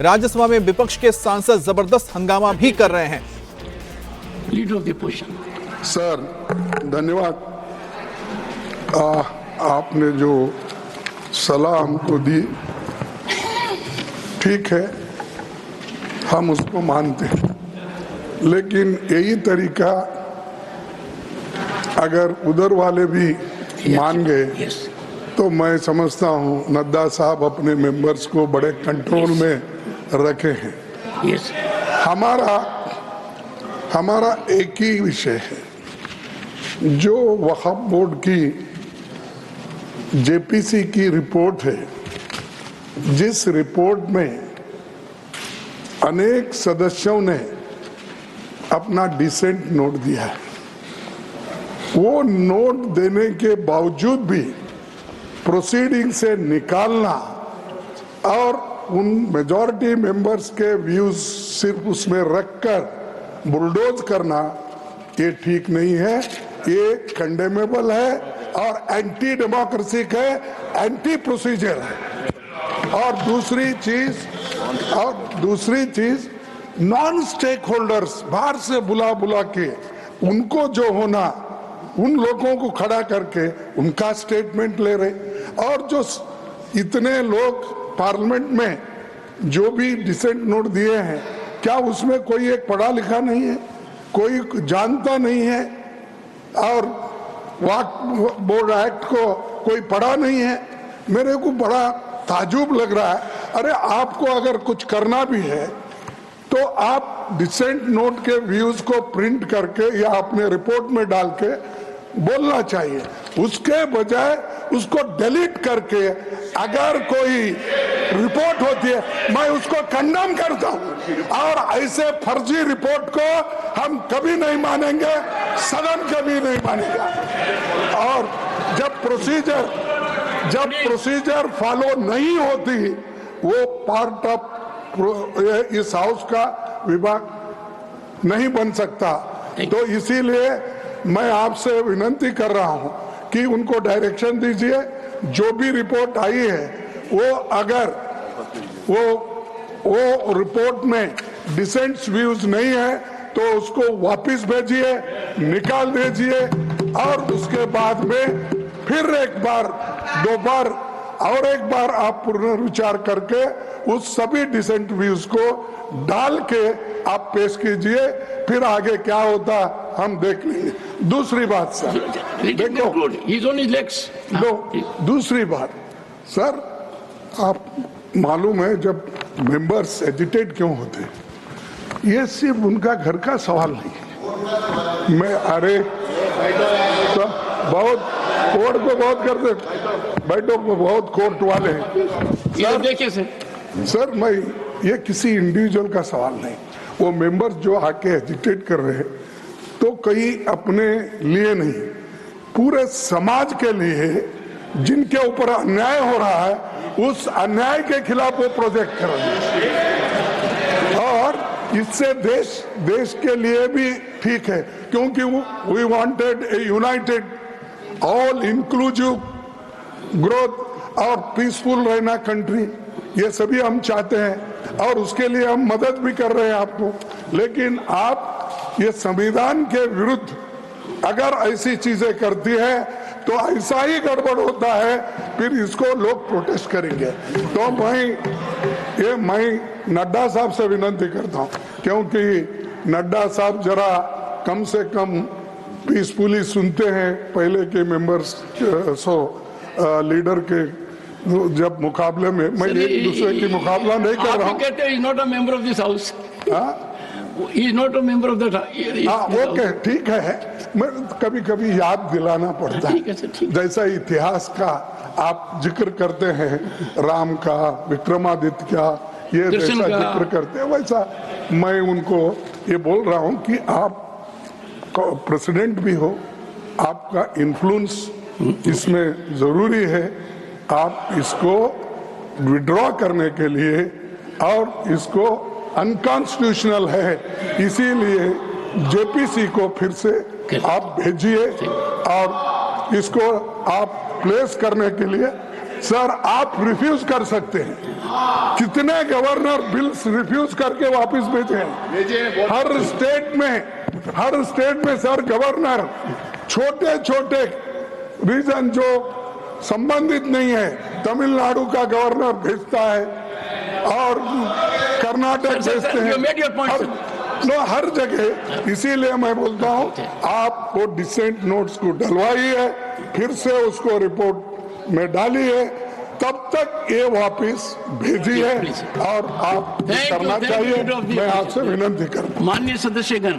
राज्यसभा में विपक्ष के सांसद जबरदस्त हंगामा भी कर रहे हैं। Leader of the position. Sir धन्यवाद। आपने जो सलाह हमको दी ठीक है, हम उसको मानते हैं, लेकिन यही तरीका अगर उधर वाले भी मान गए तो मैं समझता हूं नड्डा साहब अपने मेंबर्स को बड़े कंट्रोल में रखे हैं। हमारा एक ही विषय है, जो वक्फ बोर्ड की जेपीसी की रिपोर्ट है, जिस रिपोर्ट में अनेक सदस्यों ने अपना डिसेंट नोट दिया है, वो नोट देने के बावजूद भी प्रोसीडिंग से निकालना और उन मेजॉरिटी मेंबर्स के व्यूज सिर्फ उसमें रखकर बुलडोज करना, ये ठीक नहीं है, ये कंडेमेबल है और एंटी डेमोक्रेसी है, एंटी प्रोसीजर है। और दूसरी चीज नॉन स्टेक होल्डर्स बाहर से बुला के उनको जो होना, उन लोगों को खड़ा करके उनका स्टेटमेंट ले रहे। और जो इतने लोग पार्लियामेंट में जो भी डिसेंट नोट दिए हैं, क्या उसमें कोई एक पढ़ा लिखा नहीं है, कोई जानता नहीं है, और वक्फ बोर्ड एक्ट को कोई पढ़ा नहीं है? मेरे को बड़ा ताजुब लग रहा है। अरे आपको अगर कुछ करना भी है तो आप डिसेंट नोट के व्यूज को प्रिंट करके या अपने रिपोर्ट में डाल के बोलना चाहिए, उसके बजाय उसको डिलीट करके अगर कोई रिपोर्ट होती है मैं उसको कंडेम करता हूं। और ऐसे फर्जी रिपोर्ट को हम कभी नहीं मानेंगे, सदन कभी नहीं मानेगा। और जब प्रोसीजर फॉलो नहीं होती, वो पार्ट ऑफ इस हाउस का विभाग नहीं बन सकता। तो इसीलिए मैं आपसे विनती कर रहा हूं कि उनको डायरेक्शन दीजिए, जो भी रिपोर्ट आई है वो अगर वो रिपोर्ट में डिसेंट्स व्यूज नहीं है तो उसको वापस भेजिए, निकाल दीजिए, और उसके बाद में फिर एक बार आप पुनर्विचार करके उस सभी डिसेंट व्यूज को डाल के आप पेश कीजिए, फिर आगे क्या होता हम देख लेंगे। दूसरी बात सर, देखो दूसरी बात सर, आप मालूम है जब मेंबर्स एजिटेट क्यों होते हैं, ये सिर्फ उनका घर का सवाल नहीं है। मैं तो बहुत कोर्ट को बहुत करते, बैठो बहुत कोर्ट वाले हैं देखिए सर, मैं ये किसी इंडिविजुअल का सवाल नहीं, वो मेंबर्स जो आके एजिटेट कर रहे हैं तो कहीं अपने लिए नहीं, पूरे समाज के लिए, जिनके ऊपर अन्याय हो रहा है, उस अन्याय के खिलाफ वो प्रोजेक्ट कर रहे हैं। और इससे देश के लिए भी ठीक है, क्योंकि we wanted a united all inclusive growth और पीसफुल रहना कंट्री, ये सभी हम चाहते हैं और उसके लिए हम मदद भी कर रहे हैं आपको। लेकिन आप ये संविधान के विरुद्ध अगर ऐसी चीजें करती है तो ऐसा ही गड़बड़ होता है, फिर इसको लोग प्रोटेस्ट करेंगे। तो मैं नड्डा साहब से विनती करता हूं, क्योंकि नड्डा साहब जरा कम से कम पीसफुली सुनते हैं पहले के मेंबर्स लीडर के जब मुकाबले में। मैं एक दूसरे की मुकाबला नहीं कर रहा हूँ। कहते हैं not a member of this house, is not a member of that. Okay ठीक है, मैं कभी कभी याद दिलाना पड़ता है, जैसा इतिहास का आप जिक्र करते हैं, राम का, विक्रमादित्य का, ये जैसा जिक्र करते हैं, वैसा मैं उनको ये बोल रहा हूँ कि आप प्रेसिडेंट भी हो, आपका इन्फ्लुएंस इसमें जरूरी है। आप इसको विड्रॉ करने के लिए, और इसको अनकॉन्स्टिट्यूशनल है, इसीलिए जेपीसी को फिर से आप भेजिए और इसको आप प्लेस करने के लिए सर आप रिफ्यूज कर सकते हैं। कितने गवर्नर बिल्स रिफ्यूज करके वापस भेजे हैं? हर स्टेट में सर गवर्नर छोटे छोटे रीजन जो संबंधित नहीं है, तमिलनाडु का गवर्नर भेजता है और कर्नाटक भेजते you made your point, हैं, हर जगह। इसीलिए मैं बोलता हूँ आप वो डिसेंट नोट्स को डलवाइए, फिर से उसको रिपोर्ट में डालिए, तब तक ये वापस भेजिए और आप करना चाहिए। मैं आपसे विनती करता हूँ। माननीय सदस्यगण,